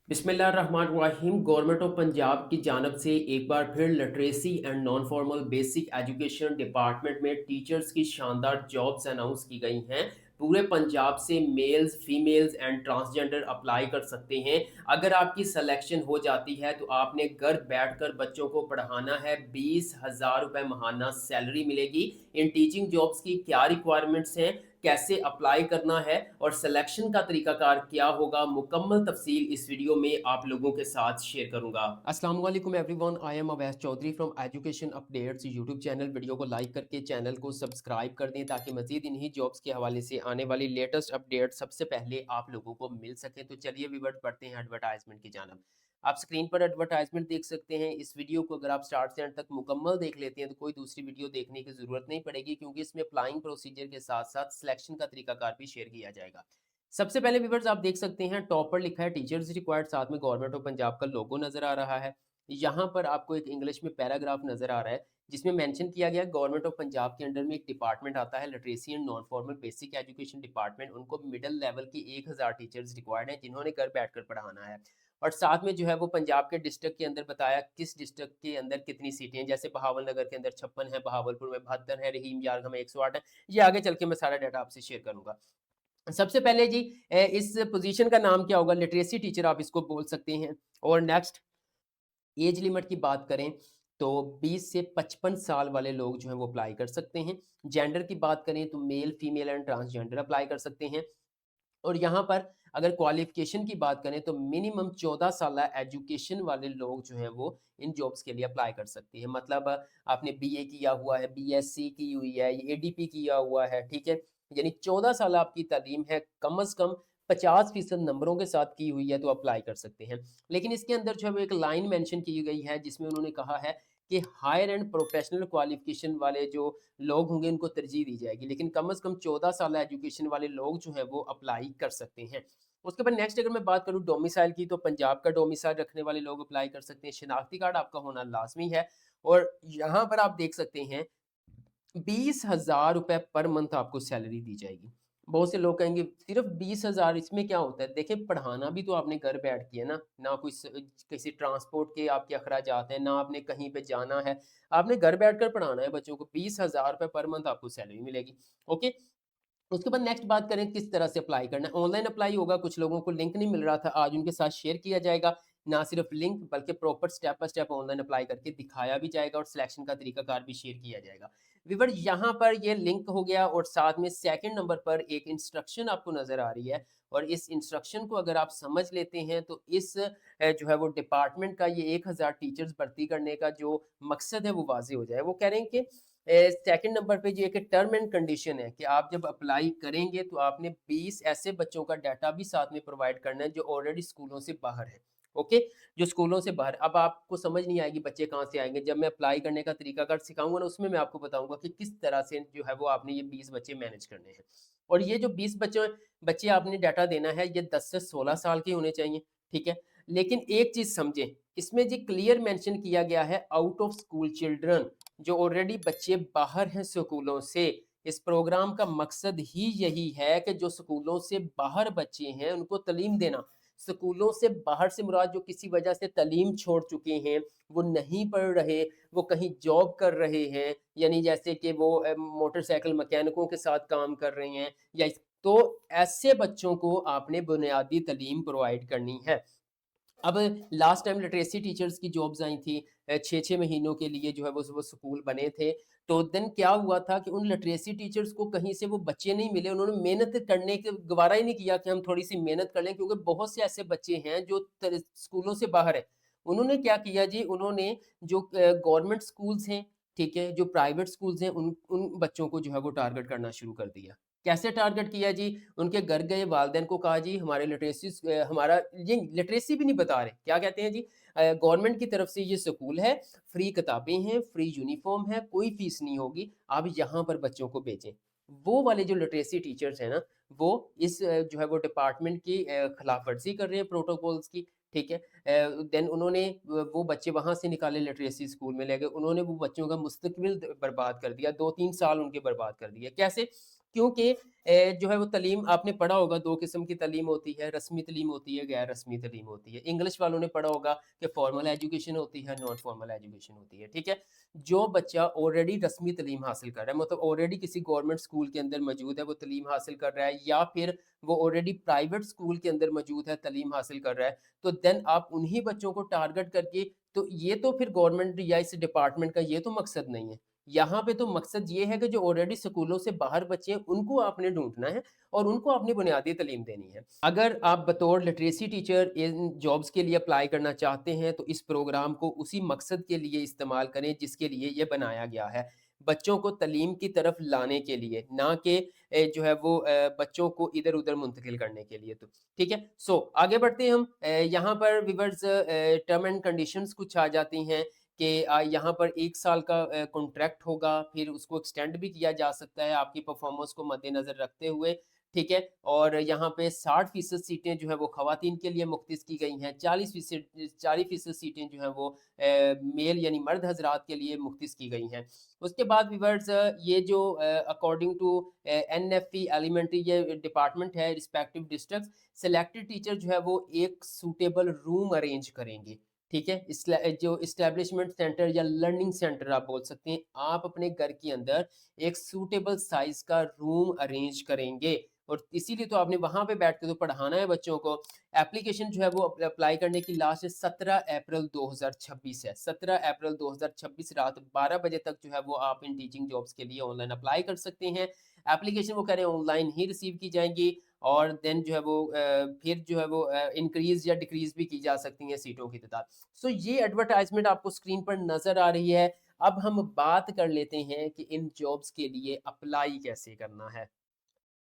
बिस्मिल्लाहिर्रहमानिर्रहीम। Government of Punjab की जानब से एक बार फिर literacy and non formal basic education department में टीचर्स की शानदार जॉब्स अनाउंस की गई हैं। पूरे पंजाब से males, females and transgender apply कर सकते हैं। अगर आपकी सिलेक्शन हो जाती है तो आपने घर बैठकर बच्चों को पढ़ाना है। 20,000 रुपये महाना सैलरी मिलेगी। इन टीचिंग जॉब्स की क्या रिक्वायरमेंट्स हैं, कैसे अप्लाई करना है और सिलेक्शन का तरीकाकार क्या होगा, मुकम्मल तफसील इस वीडियो में आप लोगों के साथ शेयर करूंगा। अस्सलाम वालेकुम everyone, I am Awais Chaudhary from education updates YouTube channel. Video को लाइक करके चैनल को सब्सक्राइब कर दें ताकि मजीद इन्हीं जॉब्स के हवाले से आने वाली लेटेस्ट अपडेट सबसे पहले आप लोगों को मिल सके। तो चलिए व्यूअर्स, बढ़ते हैं एडवर्टाइजमेंट की जानब। आप स्क्रीन पर एडवर्टाइजमेंट देख सकते हैं। इस वीडियो को अगर आप स्टार्ट से एंड तक मुकम्मल देख लेते हैं तो कोई दूसरी वीडियो देखने की ज़रूरत नहीं पड़ेगी, क्योंकि इसमें अप्लाइंग प्रोसीजर के साथ साथ सिलेक्शन का तरीकाकार भी शेयर किया जाएगा। सबसे पहले व्यूअर्स, आप देख सकते हैं टॉप पर लिखा है टीचर्स रिक्वायर्ड, साथ में गवर्नमेंट ऑफ पंजाब का लोगो नजर आ रहा है। यहाँ पर आपको एक इंग्लिश में पैराग्राफ नजर आ रहा है जिसमें मेंशन किया गया गवर्नमेंट ऑफ पंजाब के अंडर में एक डिपार्टमेंट आता है, literacy and non formal basic education department. उनको मिडिल लेवल की 1,000 टीचर्स रिक्वायर्ड हैं जिन्होंने घर बैठकर पढ़ाना है। और साथ में जो है वो पंजाब के डिस्ट्रिक्ट के अंदर बताया किस डिस्ट्रिक्ट के अंदर कितनी सीटें हैं। जैसे बहावलनगर के अंदर 56 है, बहावलपुर में 72 है, रहीम यार्ग में 108 है। ये आगे चल के मैं सारा डाटा आपसे शेयर करूंगा। सबसे पहले जी, इस पोजीशन का नाम क्या होगा? लिटरेसी टीचर आप इसको बोल सकते हैं। और नेक्स्ट, एज लिमिट की बात करें तो 20 से 55 साल वाले लोग जो हैं वो अप्लाई कर सकते हैं। जेंडर की बात करें तो male, female and transgender apply कर सकते हैं। और यहाँ पर अगर क्वालिफ़िकेशन की बात करें तो मिनिमम 14 साल एजुकेशन वाले लोग जो हैं वो इन जॉब्स के लिए अप्लाई कर सकते हैं। मतलब आपने बीए किया हुआ है, बीएससी की हुई है, एडीपी किया हुआ है, ठीक है? यानी 14 साल आपकी तालीम है, कम से कम 50% नंबरों के साथ की हुई है तो अप्लाई कर सकते हैं। लेकिन इसके अंदर जो है वो एक लाइन मेंशन की गई है जिसमें उन्होंने कहा है कि हायर एंड प्रोफेशनल क्वालिफ़िकेशन वाले जो लोग होंगे उनको तरजीह दी जाएगी, लेकिन कम से कम 14 साल एजुकेशन वाले लोग जो हैं वो अप्लाई कर सकते हैं। उसके बाद नेक्स्ट अगर मैं बात करूँ डोमिसाइल की, तो पंजाब का डोमिसाइल रखने वाले लोग अप्लाई कर सकते हैं। शनाख्ती कार्ड आपका होना लाज़मी है। और यहाँ पर आप देख सकते हैं 20,000 रुपए पर मंथ आपको सैलरी दी जाएगी। बहुत से लोग कहेंगे सिर्फ़ 20,000, इसमें क्या होता है? देखिए, पढ़ाना भी तो आपने घर बैठ के है ना, ना कोई किसी ट्रांसपोर्ट के आपके अखराजात हैं, ना आपने कहीं पे जाना है। आपने घर बैठकर पढ़ाना है बच्चों को, 20,000 रुपए पर मंथ आपको सैलरी मिलेगी। ओके? उसके बाद नेक्स्ट बात करें किस तरह से अप्लाई करना है। ऑनलाइन अप्लाई होगा, कुछ लोगों को लिंक नहीं मिल रहा था, आज उनके साथ शेयर किया जाएगा। ना सिर्फ लिंक बल्कि proper step by step online apply करके दिखाया भी जाएगा और सिलेक्शन का तरीकाकार भी शेयर किया जाएगा। व्यूअर, यहाँ पर ये लिंक हो गया और साथ में सेकंड नंबर पर एक इंस्ट्रक्शन आपको नज़र आ रही है। और इस इंस्ट्रक्शन को अगर आप समझ लेते हैं तो इस जो है वो डिपार्टमेंट का ये 1,000 टीचर्स भर्ती करने का जो मकसद है वो वाज़ेह हो जाए। वो कह रहे हैं कि सेकंड नंबर पे जो एक टर्म एंड कंडीशन है कि आप जब अप्लाई करेंगे तो आपने 20 ऐसे बच्चों का डाटा भी साथ में प्रोवाइड करना है जो ऑलरेडी स्कूलों से बाहर है। ओके? जो स्कूलों से बाहर, अब आपको समझ नहीं आएगी बच्चे कहाँ से आएँगे। जब मैं अप्लाई करने का तरीकाकार सिखाऊँगा ना, उसमें मैं आपको बताऊँगा कि किस तरह से जो है वो आपने ये 20 बच्चे मैनेज करने हैं। और ये जो 20 बच्चे बच्चे आपने डाटा देना है, ये 10 से 16 साल के होने चाहिए, ठीक है? लेकिन एक चीज़ समझें, इसमें जी क्लियर मेंशन किया गया है आउट ऑफ स्कूल चिल्ड्रन, जो ऑलरेडी बच्चे बाहर हैं स्कूलों से। इस प्रोग्राम का मकसद ही यही है कि जो स्कूलों से बाहर बच्चे हैं उनको तालीम देना। स्कूलों से बाहर से मुराद जो किसी वजह से तालीम छोड़ चुके हैं, वो नहीं पढ़ रहे, वो कहीं जॉब कर रहे हैं, यानी जैसे कि वो मोटरसाइकिल मैकेनिकों के साथ काम कर रहे हैं, या तो ऐसे बच्चों को आपने बुनियादी तालीम प्रोवाइड करनी है। अब लास्ट टाइम लिटरेसी टीचर्स की जॉब्स आई थी, 6-6 महीनों के लिए जो है वो स्कूल बने थे। तो देन क्या हुआ था कि उन लिटरेसी टीचर्स को कहीं से वो बच्चे नहीं मिले। उन्होंने मेहनत करने के गवारा ही नहीं किया कि हम थोड़ी-सी मेहनत कर लें, क्योंकि बहुत से ऐसे बच्चे हैं जो स्कूलों से बाहर हैं। उन्होंने क्या किया जी, उन्होंने जो गवर्नमेंट स्कूल्स हैं, ठीक है? जो प्राइवेट स्कूल्स हैं, उन उन बच्चों को जो है वो टारगेट करना शुरू कर दिया। कैसे टारगेट किया जी? उनके घर गए, वालिदैन को कहा जी हमारे हमारा ये लिटरेसी भी नहीं बता रहे। क्या कहते हैं जी? गवर्नमेंट की तरफ से ये स्कूल है, फ्री किताबें हैं, फ्री यूनिफ़ॉर्म है, कोई फ़ीस नहीं होगी, आप यहाँ पर बच्चों को भेजें। वो वाले जो लिटरेसी टीचर्स हैं ना, वो इस जो है वो डिपार्टमेंट की खिलाफ़वर्ज़ी कर रहे हैं प्रोटोकॉल्स की, ठीक है? देन उन्होंने वो बच्चे वहाँ से निकाले, लिटरेसी स्कूल में ले गए, उन्होंने वो बच्चों का मुस्तकबिल बर्बाद कर दिया, 2-3 साल उनके बर्बाद कर दिए। कैसे? क्योंकि जो है वो तलीम आपने पढ़ा होगा 2 किस्म की तलीम होती है, रस्मी तलीम होती है, गैर रस्मी तलीम होती है। इंग्लिश वालों ने पढ़ा होगा कि फॉर्मल एजुकेशन होती है, नॉन फॉर्मल एजुकेशन होती है, ठीक है? जो बच्चा ऑलरेडी रस्मी तलीम हासिल कर रहा है, मतलब ऑलरेडी किसी गवर्नमेंट स्कूल के अंदर मौजूद है, वो तलीम हासिल कर रहा है, या फिर वो ऑलरेडी प्राइवेट स्कूल के अंदर मौजूद है, तलीम हासिल कर रहा है, तो देन आप उन्हीं बच्चों को टारगेट करके, तो ये तो फिर गवर्नमेंट या इस डिपार्टमेंट का ये तो मकसद नहीं है। यहाँ पे तो मकसद ये है कि जो ऑलरेडी स्कूलों से बाहर बच्चे हैं, उनको आपने ढूँढना है और उनको आपने बुनियादी तालीम देनी है। अगर आप बतौर लिटरेसी टीचर इन जॉब्स के लिए अप्लाई करना चाहते हैं, तो इस प्रोग्राम को उसी मकसद के लिए इस्तेमाल करें जिसके लिए ये बनाया गया है। बच्चों को तालीम की तरफ लाने के लिए, ना कि जो है वो बच्चों को इधर-उधर मुंतकिल करने के लिए तो, ठीक है? सो आगे बढ़ते हैं हम। यहाँ पर व्यूअर्स टर्म एंड कंडीशंस कुछ आ जाती हैं कि यहाँ पर 1 साल का कॉन्ट्रैक्ट होगा, फिर उसको एक्सटेंड भी किया जा सकता है आपकी परफ़ॉर्मेंस को मद्देनज़र रखते हुए, ठीक है? और यहाँ पे 60% सीटें जो हैं वो ख़वातीन के लिए मुख्तस की गई हैं, 40% सीटें जो हैं वो मेल यानी मर्द हज़रात के लिए मुख्तस की गई हैं। उसके बाद व्यूअर्स ये जो अकॉर्डिंग टू एनएफई एलिमेंट्री ये डिपार्टमेंट है रिस्पेक्टिव डिस्ट्रिक्ट्स, सिलेक्टेड टीचर जो है वो एक सूटेबल रूम अरेंज करेंगे। ठीक है? जो एस्टेब्लिशमेंट सेंटर या लर्निंग सेंटर आप बोल सकते हैं, आप अपने घर के अंदर एक सूटेबल साइज़ का रूम अरेंज करेंगे और इसीलिए तो आपने वहाँ पे बैठ के तो पढ़ाना है बच्चों को। एप्लीकेशन जो है वो अप्लाई करने की लास्ट 17 अप्रैल 2026 है। 17 अप्रैल 2026 रात 12 बजे तक जो है वो आप इन टीचिंग जॉब्स के लिए ऑनलाइन अप्लाई कर सकते हैं। एप्लीकेशन वो कह रहे हैं ऑनलाइन ही रिसीव की जाएँगी और देन जो है वो फिर जो है वो इंक्रीज़ या डिक्रीज़ भी की जा सकती हैं सीटों की तादाद। सो ये एडवर्टाइज़मेंट आपको स्क्रीन पर नज़र आ रही है। अब हम बात कर लेते हैं कि इन जॉब्स के लिए अप्लाई कैसे करना है।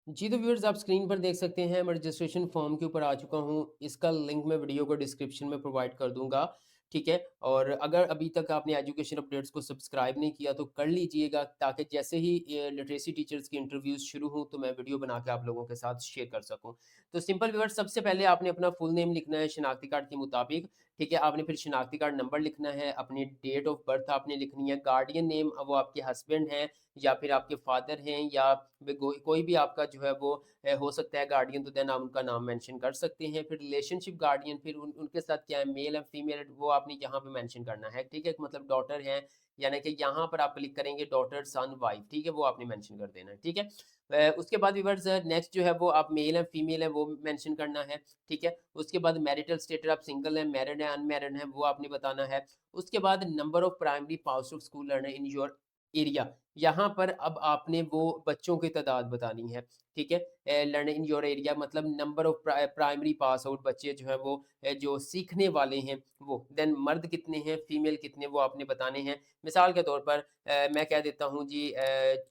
जी, तो व्यूअर्स आप स्क्रीन पर देख सकते हैं मैं रजिस्ट्रेशन फॉर्म के ऊपर आ चुका हूँ। इसका लिंक मैं वीडियो को डिस्क्रिप्शन में प्रोवाइड कर दूँगा, ठीक है? और अगर अभी तक आपने एजुकेशन अपडेट्स को सब्सक्राइब नहीं किया तो कर लीजिएगा ताकि जैसे ही ये लिटरेसी टीचर्स की इंटरव्यूज़ शुरू हों तो मैं वीडियो बना के आप लोगों के साथ शेयर कर सकूँ। तो सिंपल व्यूअर्स सबसे पहले आपने अपना फुल नेम लिखना है शनाख्ती कार्ड के मुताबिक, ठीक है? आपने फिर शनाख्ती कार्ड नंबर लिखना है, अपनी डेट ऑफ बर्थ आपने लिखनी है, गार्डियन नेम वो आपके हस्बैंड हैं या फिर आपके फादर हैं या कोई भी आपका जो है वो हो सकता है गार्डियन, तो देन आप उनका नाम मेंशन कर सकते हैं। फिर रिलेशनशिप गार्डियन फिर उनके साथ क्या है, मेल है, फीमेल है, वो आपने यहाँ पे मेंशन करना है, ठीक है? मतलब डॉटर है, यानी कि यहाँ पर आप क्लिक करेंगे डॉटर, सन, वाइफ, ठीक है? वो आपने मेंशन कर देना है, ठीक है? उसके बाद व्यूअर्स नेक्स्ट जो है वो आप मेल है, फीमेल है, वो मेंशन करना है, ठीक है? उसके बाद मैरिटल स्टेटस आप सिंगल है, मैरिड है, अनमैरिड है, वो आपने बताना है। उसके बाद number of primary pass out school learner in your area, यहाँ पर अब आपने वो बच्चों की तादाद बतानी है, ठीक है? लर्न इन योर एरिया मतलब number of primary pass out बच्चे जो हैं वो जो सीखने वाले हैं वो। देन मर्द कितने हैं, फीमेल कितने, वो आपने बताने हैं। मिसाल के तौर पर मैं कह देता हूँ जी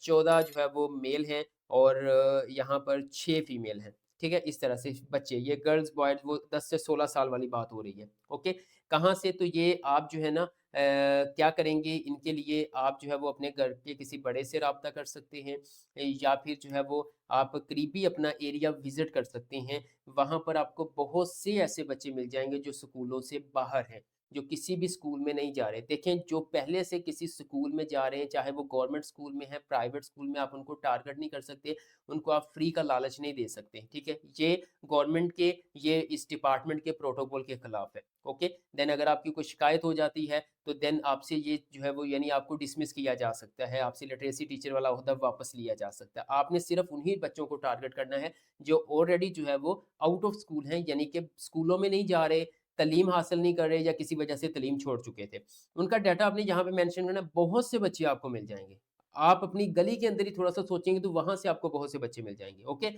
14 जो है वो मेल हैं और यहाँ पर 6 फीमेल हैं, ठीक है? इस तरह से बच्चे, ये गर्ल्स बॉयज़ वो 10 से 16 साल वाली बात हो रही है, ओके? कहाँ से, तो ये आप जो है ना क्या करेंगे इनके लिए, आप जो है वो अपने घर के किसी बड़े से राब्ता कर सकते हैं या फिर जो है वो आप करीबी अपना एरिया विज़िट कर सकते हैं। वहाँ पर आपको बहुत से ऐसे बच्चे मिल जाएँगे जो स्कूलों से बाहर हैं, जो किसी भी स्कूल में नहीं जा रहे। देखें जो पहले से किसी स्कूल में जा रहे हैं, चाहे वो गवर्नमेंट स्कूल में है, प्राइवेट स्कूल में, आप उनको टारगेट नहीं कर सकते, उनको आप फ्री का लालच नहीं दे सकते, ठीक है? ये गवर्नमेंट के, ये इस डिपार्टमेंट के प्रोटोकॉल के खिलाफ है, ओके? देन अगर आपकी कोई शिकायत हो जाती है तो देन आपसे ये जो है वो यानी आपको डिसमिस किया जा सकता है, आपसे लिटरेसी टीचर वाला ओहदा वापस लिया जा सकता है। आपने सिर्फ़ उन्हीं बच्चों को टारगेट करना है जो ऑलरेडी जो है वो आउट ऑफ स्कूल हैं, यानी कि स्कूलों में नहीं जा रहे, तालीम हासिल नहीं कर रहे या किसी वजह से तालीम छोड़ चुके थे। उनका डाटा आपने यहाँ पे मेंशन करना है, बहुत से बच्चे आपको मिल जाएँगे। आप अपनी गली के अंदर ही थोड़ा-सा सोचेंगे तो वहाँ से आपको बहुत से बच्चे मिल जाएँगे, ओके?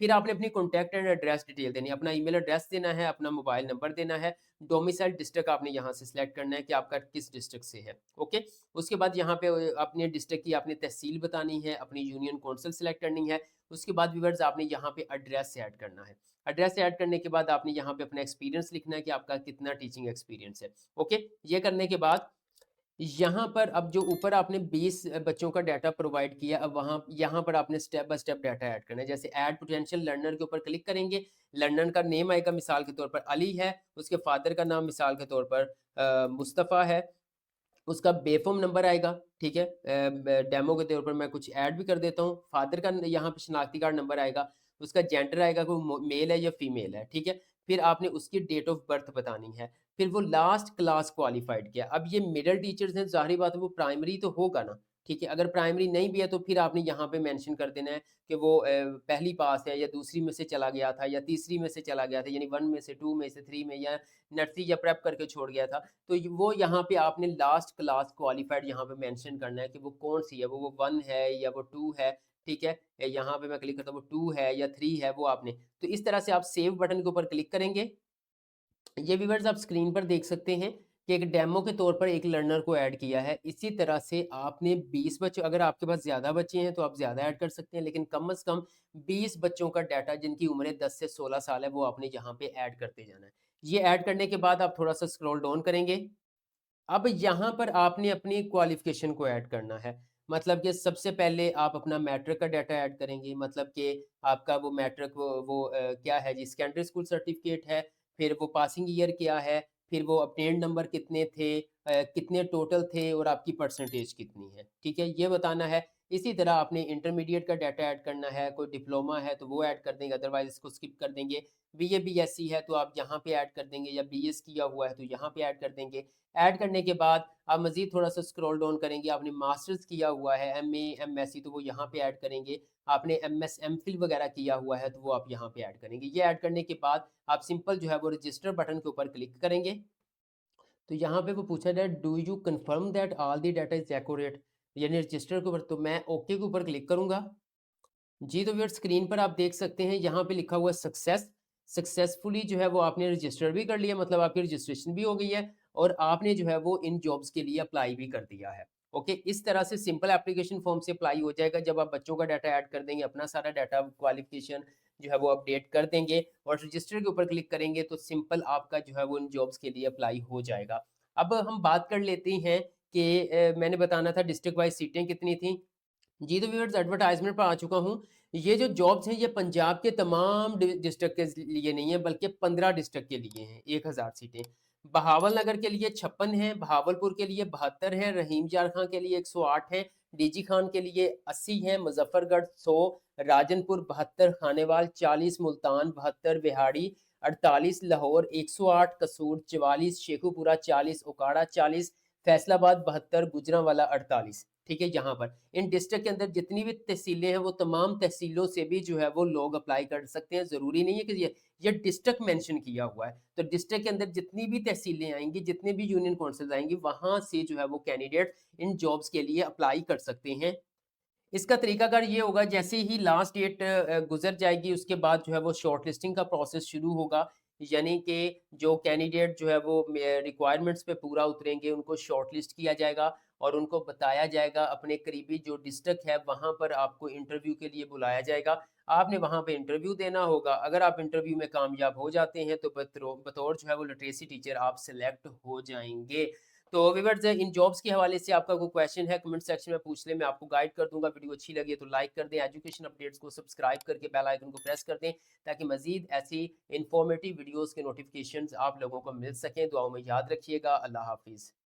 फिर आपने अपनी कॉन्टैक्ट एंड एड्रेस डिटेल देनी है, अपना ईमेल एड्रेस देना है, अपना मोबाइल नंबर देना है, डोमिसाइल डिस्ट्रिक्ट आपने यहाँ से सिलेक्ट करना है कि आपका किस डिस्ट्रिक्ट से है, ओके? उसके बाद यहाँ पे अपने डिस्ट्रिक्ट की आपने तहसील बतानी है, अपनी यूनियन कौंसल सिलेक्ट करनी है, उसके बाद व्यूअर्स आपने यहाँ पे एड्रेस ऐड करना है। एड्रेस ऐड करने के बाद आपने यहाँ पे अपना एक्सपीरियंस लिखना है कि आपका कितना टीचिंग एक्सपीरियंस है, ओके? ये करने के बाद यहाँ पर अब जो ऊपर आपने 20 बच्चों का डाटा प्रोवाइड किया, अब वहाँ यहाँ पर आपने step by step data add करना है। जैसे ऐड पोटेंशियल लर्नर के ऊपर क्लिक करेंगे, लर्नर का नेम आएगा, मिसाल के तौर पर अली है, उसके फादर का नाम मिसाल के तौर पर मुस्तफ़ा है। उसका बेफ़ॉर्म नंबर आएगा, ठीक है? डेमो के तौर पर मैं कुछ ऐड भी कर देता हूँ। फादर का यहाँ पे शनाख्ती कार्ड नंबर आएगा, उसका जेंडर आएगा कि वो मेल है या फीमेल है, ठीक है? फिर आपने उसकी डेट ऑफ बर्थ बतानी है, फिर वो लास्ट क्लास क्वालिफ़ाइड किया। अब ये मिडल टीचर्स हैं, ज़ाहिर-सी बात है वो प्राइमरी तो होगा ना, ठीक है? अगर प्राइमरी नहीं भी है तो फिर आपने यहाँ पे मेंशन कर देना है कि वो पहली पास है या दूसरी में से चला गया था या तीसरी में से चला गया था, यानी 1 में से, 2 में से, 3 में, या नर्सरी या प्रेप करके छोड़ गया था। तो वो यहाँ पे आपने लास्ट क्लास क्वालिफाइड यहाँ पे मेंशन करना है कि वो कौन-सी है, वो 1 है या वो 2 है, ठीक है? यहाँ पे मैं क्लिक करता हूँ, वो 2 है या 3 है, वो आपने तो इस तरह से आप सेव बटन के ऊपर क्लिक करेंगे। ये व्यूअर्स आप स्क्रीन पर देख सकते हैं कि एक डेमो के तौर पर एक लर्नर को ऐड किया है। इसी तरह से आपने 20 बच्चों, अगर आपके पास ज़्यादा बच्चे हैं तो आप ज़्यादा ऐड कर सकते हैं, लेकिन कम से कम 20 बच्चों का डाटा जिनकी उम्रें 10 से 16 साल है, वो आपने यहाँ पे ऐड करते जाना है। ये ऐड करने के बाद आप थोड़ा-सा स्क्रॉल डाउन करेंगे। अब यहाँ पर आपने अपनी क्वालिफ़िकेशन को ऐड करना है। मतलब कि सबसे पहले आप अपना मैट्रिक का डाटा ऐड करेंगे, मतलब कि आपका वो मैट्रिक क्या है जी, सेकेंडरी स्कूल सर्टिफ़िकेट है, फिर वो पासिंग ईयर क्या है, फिर वो ऑब्टेन्ड नंबर कितने थे, कितने टोटल थे और आपकी परसेंटेज कितनी है, ठीक है? ये बताना है। इसी तरह आपने इंटरमीडिएट का डाटा ऐड करना है, कोई डिप्लोमा है तो वो ऐड कर देंगे, अदरवाइज़ इसको स्किप कर देंगे। बीए, बीएससी है तो आप यहाँ पे ऐड कर देंगे, या बीएस किया हुआ है तो यहाँ पे ऐड कर देंगे। ऐड करने के बाद आप मज़ीद थोड़ा-सा स्क्रॉल डाउन करेंगे, आपने मास्टर्स किया हुआ है, एमए, एमएससी, तो वो यहाँ पे ऐड करेंगे। आपने एमएस, एमफिल वगैरह किया हुआ है तो वो आप यहाँ पे ऐड करेंगे। ये ऐड करने के बाद आप सिंपल जो है वो रजिस्टर बटन के ऊपर क्लिक करेंगे। तो यहाँ पे वो पूछा जाए, do you confirm that all the data is accurate, यानी रजिस्टर के ऊपर, तो मैं ओके के ऊपर क्लिक करूँगा। जी, तो व्यूअर्स स्क्रीन पर आप देख सकते हैं यहाँ पे लिखा हुआ है सक्सेस। सक्सेसफुली जो है वो आपने रजिस्टर भी कर लिया, मतलब आपकी रजिस्ट्रेशन भी हो गई है और आपने जो है वो इन जॉब्स के लिए अप्लाई भी कर दिया है। ओके, इस तरह से सिंपल एप्लीकेशन फॉर्म से अप्लाई हो जाएगा जब आप बच्चों का डाटा ऐड कर देंगे, अपना सारा डाटा क्वालिफ़िकेशन जो है वो अपडेट कर देंगे और रजिस्टर के ऊपर क्लिक करेंगे तो सिंपल आपका जो है वो इन जॉब्स के लिए अप्लाई हो जाएगा। अब हम बात कर लेते हैं कि मैंने बताना था डिस्ट्रिक्ट वाइज़ सीटें कितनी थी। जी, तो व्यूअर्स एडवर्टाइज़मेंट पर आ चुका हूँ। ये जो जॉब्स हैं ये पंजाब के तमाम डिस्ट्रिक्ट के लिए नहीं है, बल्कि 15 डिस्ट्रिक्ट के लिए हैं, 1000 सीटें। बहावलनगर के लिए 56 हैं, बहावलपुर के लिए 72 हैं, रहीम यार खां के लिए 108 हैं, डीजी खान के लिए 80 हैं, मुज़फ्फरगढ़ 100, राजनपुर 72, खानेवाल 40, मुल्तान 72, बिहाड़ी 48, लाहौर 108, कसूर 44, शेखुपुरा 40, उकाड़ा 40, फैसलाबाद 72, गुजरांवाला 48। ठीक है, यहाँ पर इन डिस्ट्रिक्ट के अंदर जितनी भी तहसीलें हैं वो तमाम तहसीलों से भी जो है वो लोग अप्लाई कर सकते हैं। ज़रूरी नहीं है कि ये डिस्ट्रिक्ट मेंशन किया हुआ है। तो डिस्ट्रिक्ट के अंदर जितनी भी तहसीलें आएँगी, जितने भी यूनियन काउंसिल्स आएँगी, वहाँ से जो है वो कैंडिडेट इन जॉब्स के लिए अप्लाई कर सकते हैं। इसका तरीकाकार ये होगा, जैसे ही लास्ट डेट गुज़र जाएगी उसके बाद जो है वो शॉर्टलिस्टिंग का प्रोसेस शुरू होगा। यानी कि जो कैंडिडेट जो है वो रिक्वायरमेंट्स पे पूरा उतरेंगे उनको शॉर्टलिस्ट किया जाएगा और उनको बताया जाएगा अपने करीबी जो डिस्ट्रिक्ट है वहाँ पर आपको इंटरव्यू के लिए बुलाया जाएगा। आपने वहाँ पे इंटरव्यू देना होगा। अगर आप इंटरव्यू में कामयाब हो जाते हैं तो बतौर जो है वो लिटरेसी टीचर आप सेलेक्ट हो जाएँगे। तो व्यूअर्स इन जॉब्स के हवाले से आपका कोई क्वेश्चन है कमेंट सेक्शन में पूछ लें, मैं आपको गाइड कर दूँगा। वीडियो अच्छी लगी है तो लाइक कर दें, एजुकेशन अपडेट्स को सब्सक्राइब करके बेल आइकन को प्रेस कर दें ताकि मज़ीद ऐसी इन्फॉर्मेटिव वीडियोज़ के नोटिफ़िकेशंस आप लोगों को मिल सकें। दुआओं में याद रखिएगा। अल्लाह हाफ़िज़।